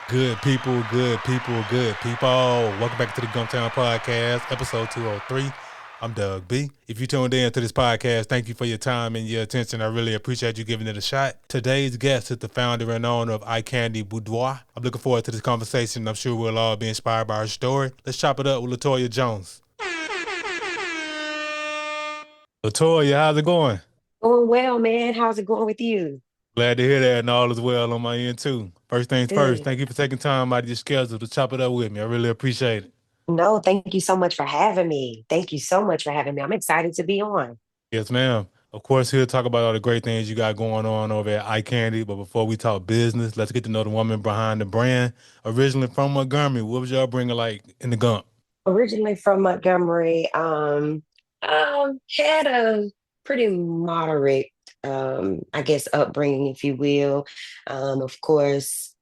Good people, good people, good people. Welcome back to the Gumptown Podcast, episode 203. I'm Doug B. If you tuned in to this podcast, thank you for your time and your attention. I really appreciate you giving it a shot. Today's guest is the founder and owner of iCandy Boudoir. I'm looking forward to this conversation. I'm sure we'll all be inspired by her story. Let's chop it up with LaToia Jones. LaToia, how's it going? Going well, man. How's it going with you? Glad to hear that, and all is well on my end too. First things first, Good. thank you for taking time out of your schedule to chop it up with me. I really appreciate it. No, thank you so much for having me. Thank you so much for having me. I'm excited to be on. Yes, ma'am. Of course, he'll talk about all the great things you got going on over at iCandy. But before we talk business, let's get to know the woman behind the brand. Originally from Montgomery, what was y'all bringing like in the Gump? Originally from Montgomery, had a pretty moderate, I guess, upbringing, if you will. Of course,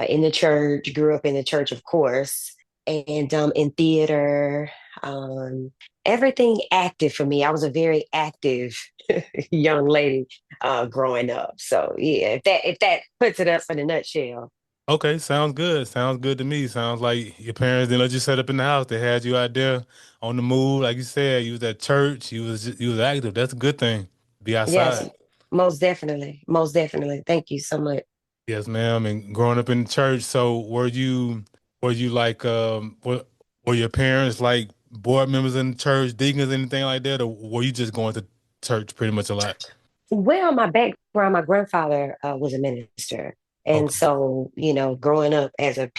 in the church, grew up in the church, of course, and in theater, um, everything active for me. I was a very active young lady growing up. So yeah, if that puts it up in a nutshell. Okay, sounds good. Sounds good to me. Sounds like your parents didn't let you set up in the house. They had you out there on the move, like you said. You was at church. You was active. That's a good thing. Be Yes, outside. most definitely. Most definitely. Thank you so much. Yes, ma'am. And growing up in the church, so were you like were your parents like board members in the church, deacons, anything like that, or were you just going to church pretty much a lot? Well, my background, my grandfather was a minister. And Okay. so, growing up as a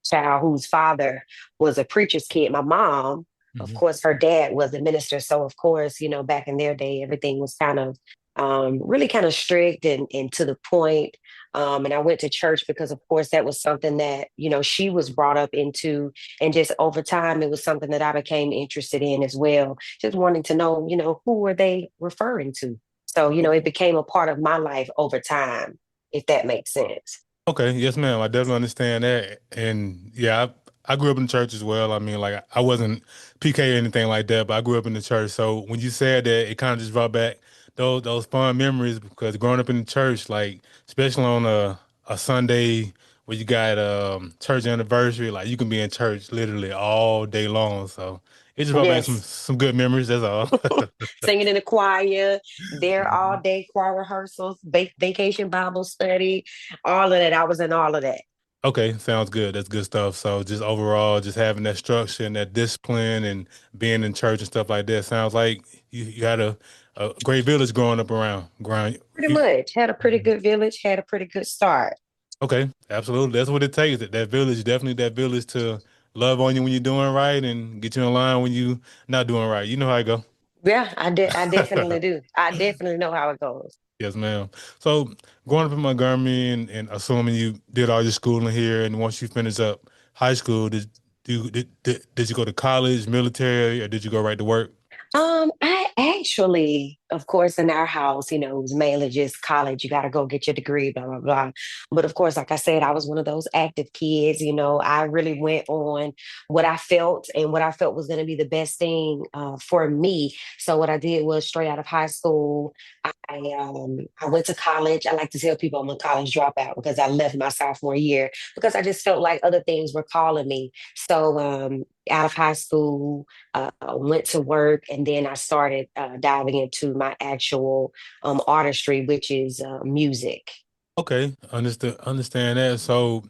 child whose father was a preacher's kid, my mom, of Hmm. course, her dad was a minister. So, of course, back in their day, everything was kind of really kind of strict and to the point. And I went to church because, of course, that was something that, she was brought up into. And just over time, it was something that I became interested in as well, just wanting to know, who were they referring to? So, it became a part of my life over time, if that makes sense. Okay, yes, ma'am. I definitely understand that. And yeah, I grew up in church as well. I mean, like I wasn't PK or anything like that, but I grew up in the church. So when you said that, it kind of just brought back those fun memories because growing up in the church, like especially on a Sunday where you got church anniversary, like you can be in church literally all day long. So it just brought back some Yes. some good memories. That's all. Singing in the choir, there all day choir rehearsals, vacation Bible study, all of that. I was in all of that. Okay, sounds good. That's good stuff. So just overall, just having that structure and that discipline and being in church and stuff like that sounds like you had a great village growing up around. Pretty much had a pretty good village, had a pretty good start. Okay, absolutely. That's what it takes. That village, definitely that village to love on you when you're doing right and get you in line when you not doing right. You know how I go. Yeah, I definitely do. I definitely know how it goes. Yes, ma'am. So growing up in Montgomery and assuming you did all your schooling here, and once you finished up high school, did you go to college, military, or did you go right to work? I actually, of course, in our house, it was mainly just college. You got to go get your degree, blah, blah, blah. But of course, like I said, I was one of those active kids. I really went on what I felt and what I felt was going to be the best thing for me. So what I did was straight out of high school, I went to college. I like to tell people I'm a college dropout because I left my sophomore year because I just felt like other things were calling me. So out of high school, went to work, and then I started diving into my actual artistry, which is music. Okay, understand that. So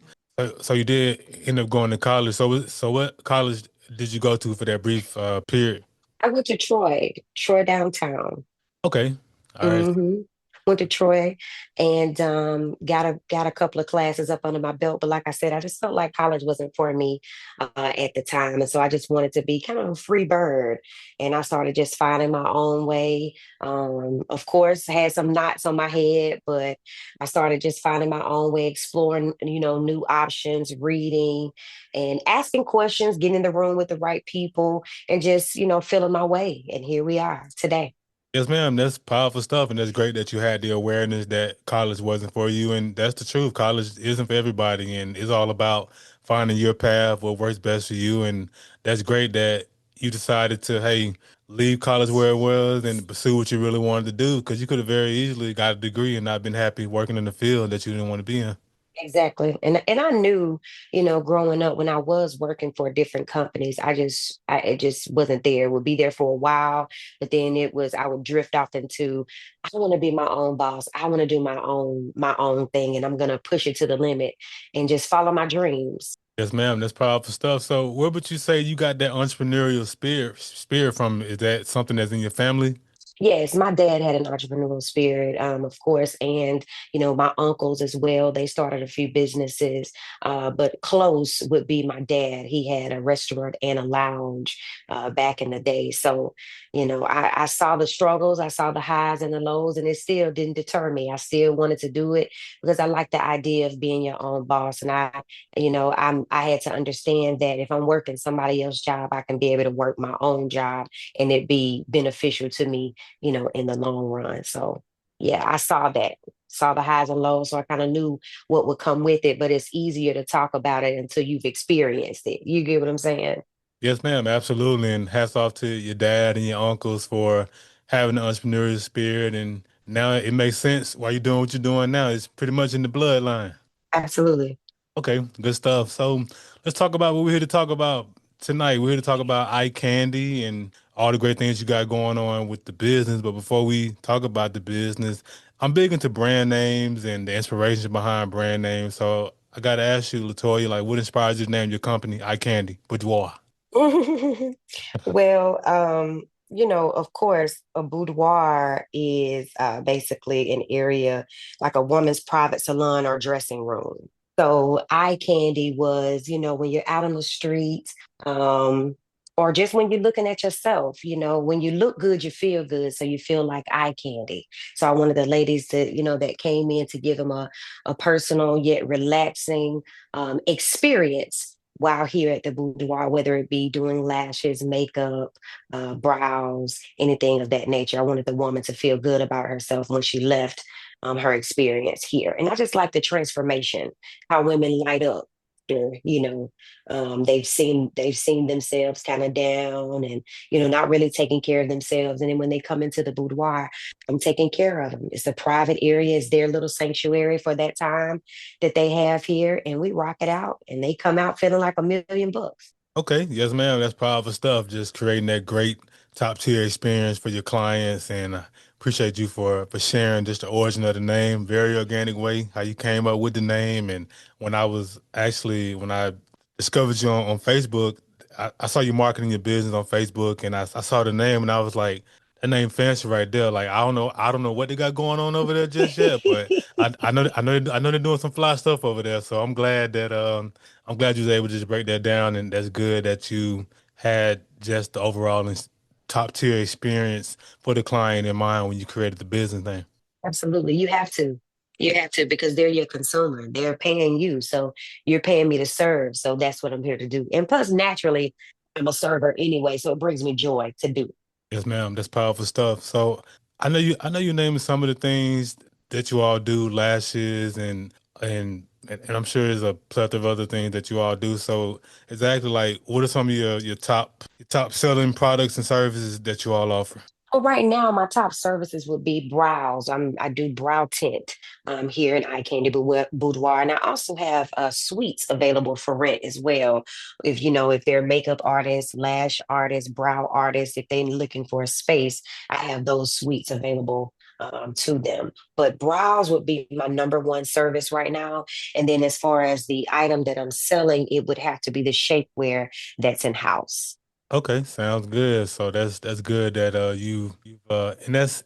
you did end up going to college. So what college did you go to for that brief period? I went to Troy downtown. Okay, all right. hmm Went to Troy and got a couple of classes up under my belt. But like I said, I just felt like college wasn't for me at the time, and so I just wanted to be kind of a free bird. And I started just finding my own way. Of course, had some knots on my head, but I started just finding my own way, exploring new options, reading, and asking questions, getting in the room with the right people, and just feeling my way. And here we are today. Yes, ma'am. That's powerful stuff, and that's great that you had the awareness that college wasn't for you, and that's the truth. College isn't for everybody, and it's all about finding your path, what works best for you, and that's great that you decided to, hey, leave college where it was and pursue what you really wanted to do, because you could have very easily got a degree and not been happy working in the field that you didn't want to be in. Exactly. And I knew, growing up when I was working for different companies, it just wasn't there. It would be there for a while, but then I would drift off into, I want to be my own boss. I want to do my own thing, and I'm gonna push it to the limit and just follow my dreams. Yes, ma'am. That's powerful stuff. So, where would you say you got that entrepreneurial spirit from? Is that something that's in your family? Yes, my dad had an entrepreneurial spirit, of course, and my uncles as well. They started a few businesses, but close would be my dad. He had a restaurant and a lounge back in the day. So, I saw the struggles, I saw the highs and the lows, and it still didn't deter me. I still wanted to do it because I like the idea of being your own boss, and I had to understand that if I'm working somebody else's job, I can be able to work my own job and it be beneficial to me in the long run. So yeah, I saw the highs and lows. So I kind of knew what would come with it, but it's easier to talk about it until you've experienced it. You get what I'm saying? Yes, ma'am. Absolutely. And hats off to your dad and your uncles for having the entrepreneurial spirit. And now it makes sense why you're doing what you're doing now. It's pretty much in the bloodline. Absolutely. Okay, good stuff. So let's talk about what we're here to talk about tonight. We're here to talk about iCandy and all the great things you got going on with the business. But before we talk about the business, I'm big into brand names and the inspiration behind brand names. So I got to ask you, LaToya, like, what inspires you to name your company iCandy Boudoir? Well, of course, a boudoir is basically an area like a woman's private salon or dressing room. So eye candy was, when you're out on the streets, or just when you're looking at yourself, when you look good, you feel good. So you feel like eye candy. So I wanted the ladies that came in to give them a personal yet relaxing experience while here at the boudoir, whether it be doing lashes, makeup, brows, anything of that nature. I wanted the woman to feel good about herself when she left her experience here. And I just like the transformation, how women light up. After, they've seen themselves kind of down and not really taking care of themselves, and then when they come into the boudoir, I'm taking care of them. It's a private area, it's their little sanctuary for that time that they have here, and we rock it out, and they come out feeling like $1 million. Okay, yes, ma'am. That's powerful stuff. Just creating that great top tier experience for your clients, and appreciate you for sharing just the origin of the name, very organic way how you came up with the name. And when I discovered you on Facebook, I saw you marketing your business on Facebook, and I saw the name, and I was like, that name fancy right there. Like I don't know what they got going on over there just yet, but I know they're doing some fly stuff over there. So I'm glad you was able to just break that down, and that's good that you had just the overall top tier experience for the client in mind when you created the business name. Absolutely. You have to. You have to because they're your consumer. They're paying you. So you're paying me to serve. So that's what I'm here to do. And plus, naturally, I'm a server anyway. So it brings me joy to do. Yes, ma'am. That's powerful stuff. So I know you naming some of the things that you all do, lashes and I'm sure there's a plethora of other things that you all do. So exactly like what are some of your top selling products and services that you all offer? Well, right now, my top services would be brows. I do brow tint here in iCandy Boudoir, and I also have suites available for rent as well. If they're makeup artists, lash artists, brow artists, if they're looking for a space, I have those suites available to them. But brows would be my number one service right now. And then as far as the item that I'm selling, it would have to be the shapewear that's in house. Okay, sounds good. So that's good that you that's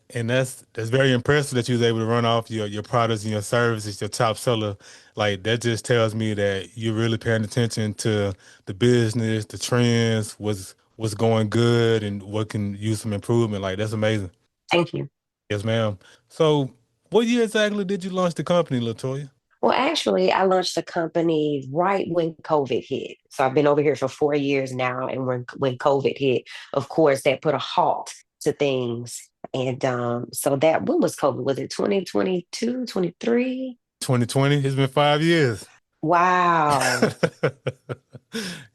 very impressive that you was able to run off your products and your services, your top seller. Like that just tells me that you're really paying attention to the business, the trends, what's going good and what can use some improvement. Like that's amazing. Thank you. Yes, ma'am. So what year exactly did you launch the company, LaToya? Well, actually, I launched the company right when COVID hit. So I've been over here for 4 years now. And when COVID hit, of course, that put a halt to things. And so when was COVID? Was it 2022, 23? 2020. It's been 5 years. Wow.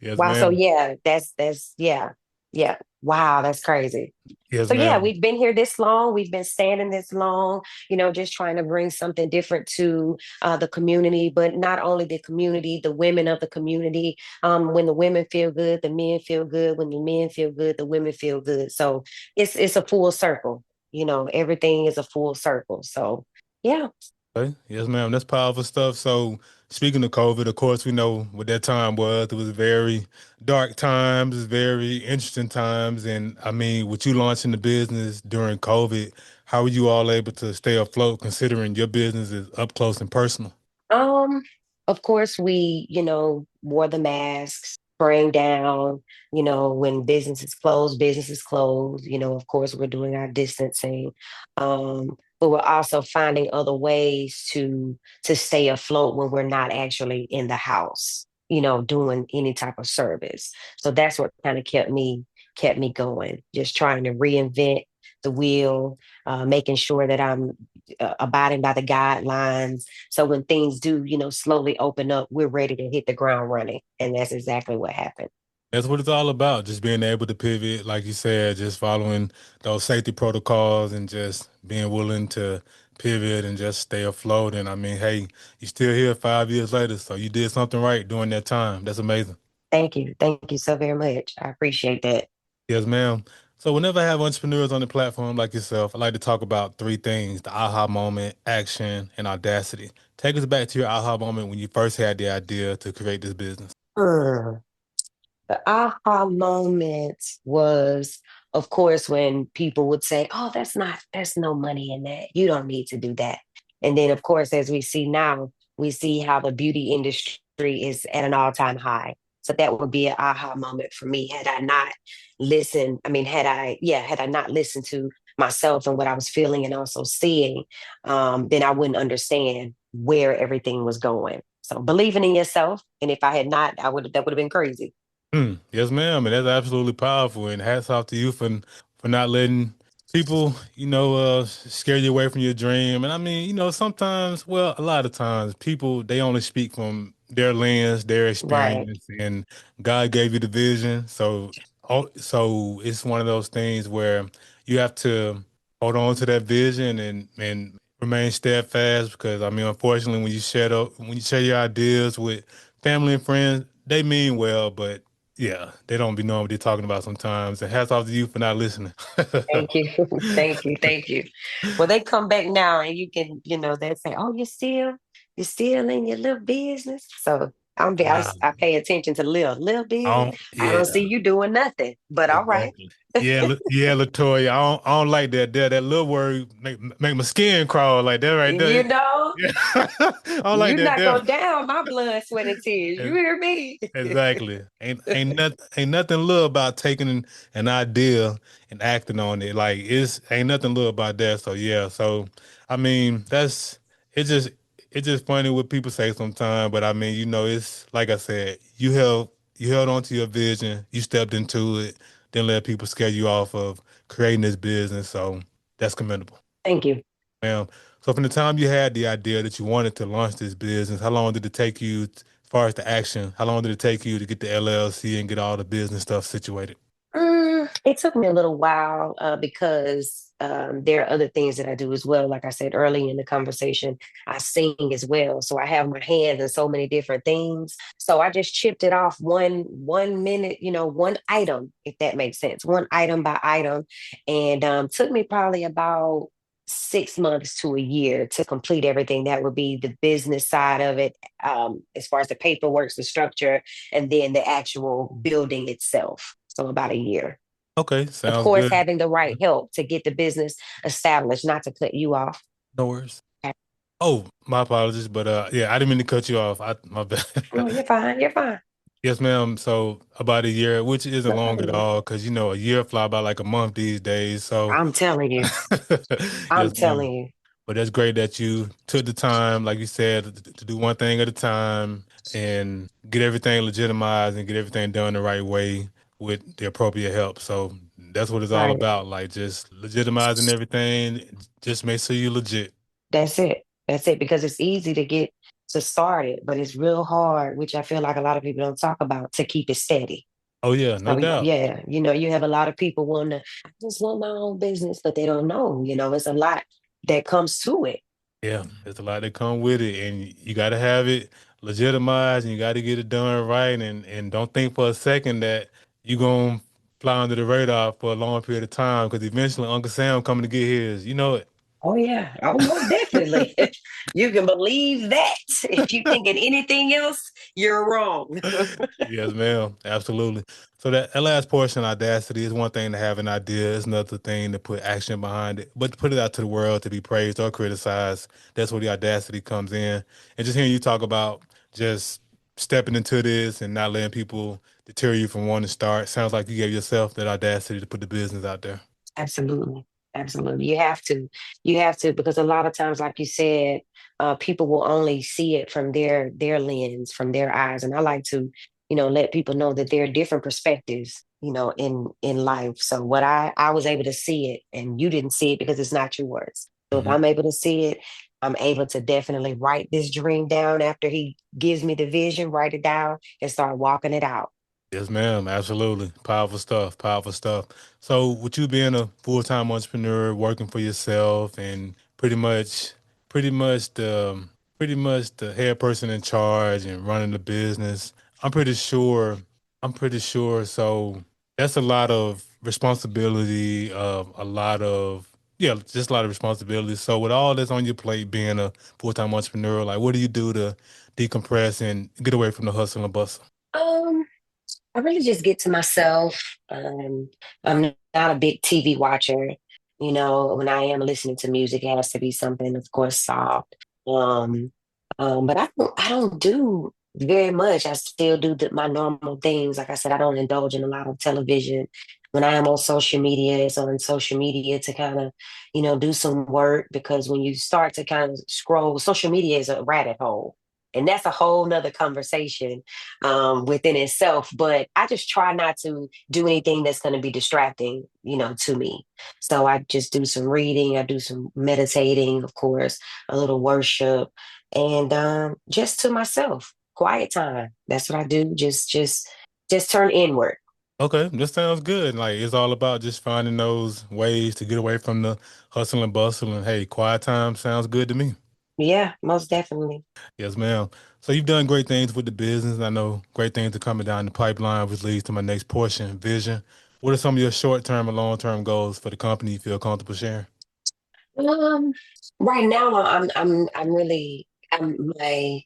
Yes, Wow. So ma'am. yeah, that's yeah. Yeah. Wow, that's crazy. Yes, So yeah, ma'am. we've been here this long. We've been standing this long, just trying to bring something different to the community, but not only the community, the women of the community. When the women feel good, the men feel good. When the men feel good, the women feel good. So it's a full circle. Everything is a full circle. So yeah. Okay. Yes, ma'am. That's powerful stuff. So, speaking of COVID, of course, we know what that time was. It was very dark times, very interesting times. And I mean, with you launching the business during COVID, how were you all able to stay afloat considering your business is up close and personal? Um, of course, we, wore the masks, spraying down, when business is closed, of course, we're doing our distancing. But we're also finding other ways to stay afloat when we're not actually in the house, doing any type of service. So that's what kind of kept me going, just trying to reinvent the wheel, making sure that I'm abiding by the guidelines so when things do, slowly open up, we're ready to hit the ground running. And that's exactly what happened. That's what it's all about. Just being able to pivot, like you said, just following those safety protocols and just being willing to pivot and just stay afloat. And I mean, hey, you're still here 5 years later, so you did something right during that time. That's amazing. Thank you. Thank you so very much. I appreciate that. Yes, ma'am. So whenever I have entrepreneurs on the platform like yourself, I like to talk about three things: the aha moment, action, and audacity. Take us back to your aha moment when you first had the idea to create this business. Hmm. The aha moment was, of course, when people would say, "Oh, there's no money in that. You don't need to do that." And then, of course, as we see now, we see how the beauty industry is at an all-time high. So that would be an aha moment for me. Had I not listened, I mean, had I not listened to myself and what I was feeling and also seeing, then I wouldn't understand where everything was going. So believing in yourself, and if I had not, that would have been crazy. Yes, ma'am, and that's absolutely powerful. And hats off to you for not letting people, scare you away from your dream. And I mean, sometimes, well, a lot of times, people they only speak from their lens, their Right. experience, and God gave you the vision. So it's one of those things where you have to hold on to that vision and remain steadfast. Because I mean, unfortunately, when you share your ideas with family and friends, they mean well, but yeah, they don't be knowing what they're talking about sometimes. And hats off to you for not listening. Thank you. Thank you. Thank you. Well, they come back now and you can, they say, "Oh, you're still in your little business." So Wow. I pay attention to little business. I don't Yeah, see you doing nothing, but all right. exactly. Yeah, yeah, LaToya. I don't like that. That little word make my skin crawl like that right You there. know, Yeah, I don't like you're that not there. gonna down my blood, sweat, and tears. You hear me? Exactly. Ain't nothing little about taking an idea and acting on it. Like ain't nothing little about that. So yeah. So I mean it's just it's just funny what people say sometimes. But I mean it's like I said, you held on to your vision, you stepped into it, didn't let people scare you off of creating this business. So that's commendable. Thank you. Ma'am. So from the time you had the idea that you wanted to launch this business, how long did it take you as far as the action? How long did it take you to get the LLC and get all the business stuff situated? It took me a little while because there are other things that I do as well. Like I said early in the conversation, I sing as well, so I have my hands in so many different things. So I just chipped it off one minute, one item, if that makes sense, one item by item, and took me probably about 6 months to a year to complete everything. That would be the business side of it, as far as the paperwork, the structure, and then the actual building itself. So about a year. Okay, Of sounds course, good. having the right help to get the business established, not to cut you off. No worries. Oh, my apologies, but yeah, I didn't mean to cut you off. My bad. No, you're fine. You're fine. Yes, ma'am. So about a year, which isn't No long at problem. all, because a year fly by like a month these days. So I'm telling you. I'm yes, ma'am. telling you. But that's great that you took the time, like you said, to do one thing at a time and get everything legitimized and get everything done the right way with the appropriate help. So that's what it's all Right. about. Like just legitimizing everything. Just make sure you're legit. That's it. That's it. Because it's easy to get to start it, but it's real hard, which I feel like a lot of people don't talk about, to keep it steady. Oh yeah, no So doubt. yeah, you have a lot of people wanting to, I just want my own business, but they don't know, it's a lot that comes to it. Yeah, there's a lot that come with it, and you got to have it legitimized, and you got to get it done right, and don't think for a second that you're gonna fly under the radar for a long period of time, because eventually Uncle Sam coming to get his. You know Oh yeah. Oh, most definitely. it. You can believe that. If you thinking anything else, you're wrong. Yes, ma'am. Absolutely. So that last portion, audacity, is one thing to have an idea, it's another thing to put action behind it. But to put it out to the world to be praised or criticized, that's where the audacity comes in. And just hearing you talk about just stepping into this and not letting people deter you from wanting to start, sounds like you gave yourself that audacity to put the business out there. Absolutely. Absolutely. You have to. You have to, because a lot of times, like you said, people will only see it from their lens, from their eyes. And I like to, let people know that there are different perspectives, in life. So what I was able to see it and you didn't see it because it's not yours. So if Mhm. I'm able to see it, I'm able to definitely write this dream down after he gives me the vision, write it down and start walking it out. Yes, ma'am. Absolutely. Powerful stuff. Powerful stuff. So, with you being a full-time entrepreneur, working for yourself, and pretty much the, pretty much the head person in charge and running the business, I'm pretty sure. I'm pretty sure. So that's a lot of responsibility. Of a lot of yeah, just a lot of responsibility. So with all this on your plate, being a full-time entrepreneur, like what do you do to decompress and get away from the hustle and bustle? Um, I really just get to myself. I'm not a big TV watcher. When I am listening to music, it has to be something, of course, soft. Um, but I don't do very much. I still do my normal things. Like I said, I don't indulge in a lot of television. When I am on social media, it's on social media to kind of, do some work because when you start to kind of scroll, social media is a rabbit hole. And that's a whole nother conversation within itself. But I just try not to do anything that's going to be distracting, to me. So I just do some reading, I do some meditating, of course, a little worship, and just to myself, quiet time. That's what I do. Just turn inward. Okay, this sounds good. Like it's all about just finding those ways to get away from the hustle and bustle. And hey, quiet time sounds good to me. Yeah, most definitely. Yes, ma'am. So you've done great things with the business. I know great things are coming down the pipeline, which leads to my next portion, vision. What are some of your short-term and long-term goals for the company you feel comfortable sharing? Um, right now, my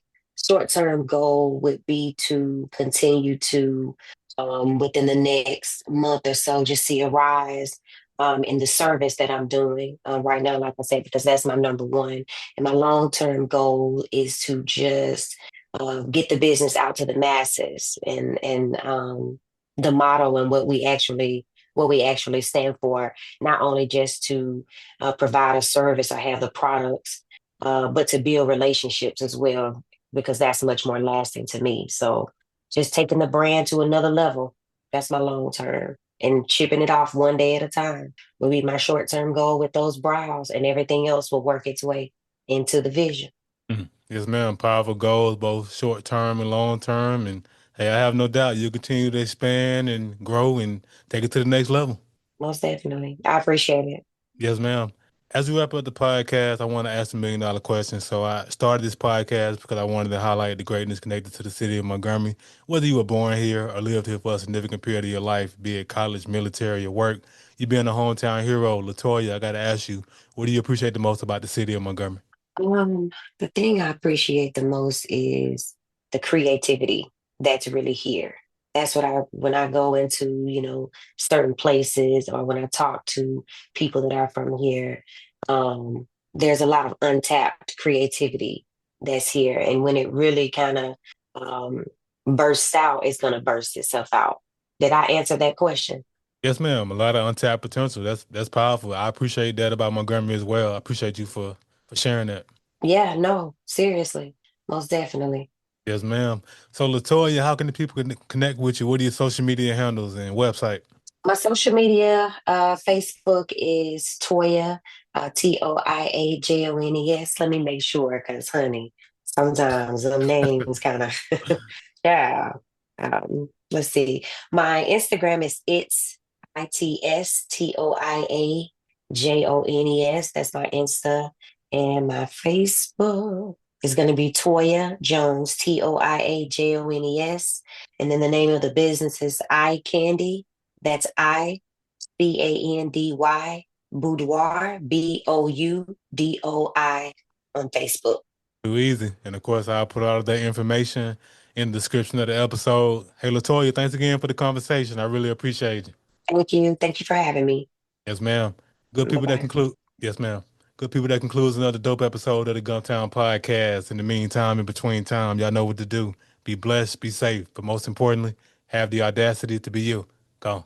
short-term goal would be to continue to, within the next month or so, just see a rise, in the service that I'm doing, right now, like I said, because that's my number one. And my long-term goal is to just, get the business out to the masses and the motto and what we actually stand for, not only just to provide a service or have the products, but to build relationships as well, because that's much more lasting to me. So just taking the brand to another level, that's my long term. And chipping it off one day at a time will be my short term goal with those brows, and everything else will work its way into the vision. Mhm. Yes, ma'am. Powerful goals, both short-term and long-term. And hey, I have no doubt you'll continue to expand and grow and take it to the next level. Most definitely. I appreciate it. Yes, ma'am. As we wrap up the podcast, I want to ask a million-dollar question. So I started this podcast because I wanted to highlight the greatness connected to the city of Montgomery. Whether you were born here or lived here for a significant period of your life, be it college, military, or work, you being a hometown hero, LaToya, I got to ask you, what do you appreciate the most about the city of Montgomery? Um, the thing I appreciate the most is the creativity that's really here. That's what when I go into, certain places or when I talk to people that are from here, there's a lot of untapped creativity that's here. And when it really kind of um, bursts out, it's going to burst itself out. Did I answer that question? Yes, ma'am. A lot of untapped potential. That's powerful. I appreciate that about Montgomery as well. I appreciate you for sharing that. Yeah, no, seriously, most definitely. Yes, ma'am. So, LaToya, how can the people connect with you? What are your social media handles and website? My social media, Facebook is Toya, Toiajones. Let me make sure, because honey, sometimes them names kind of, yeah. Let's see. My Instagram is ITSTOIA JONES. That's my Insta. And my Facebook is going to be Toya Jones, TOIA JONES. And then the name of the business is iCandy. That's ICANDY Boudoir, BOUDOI on Facebook. Too easy. And of course, I'll put all of that information in the description of the episode. Hey, LaToya, thanks again for the conversation. I really appreciate you. Thank you. Thank you for having me. Yes, ma'am. Good Bye people that bye. conclude. Yes, ma'am. Good people that concludes another dope episode of the Guntown Podcast. In the meantime, in between time, y'all know what to do. Be blessed, be safe, but most importantly, have the audacity to be you. Go.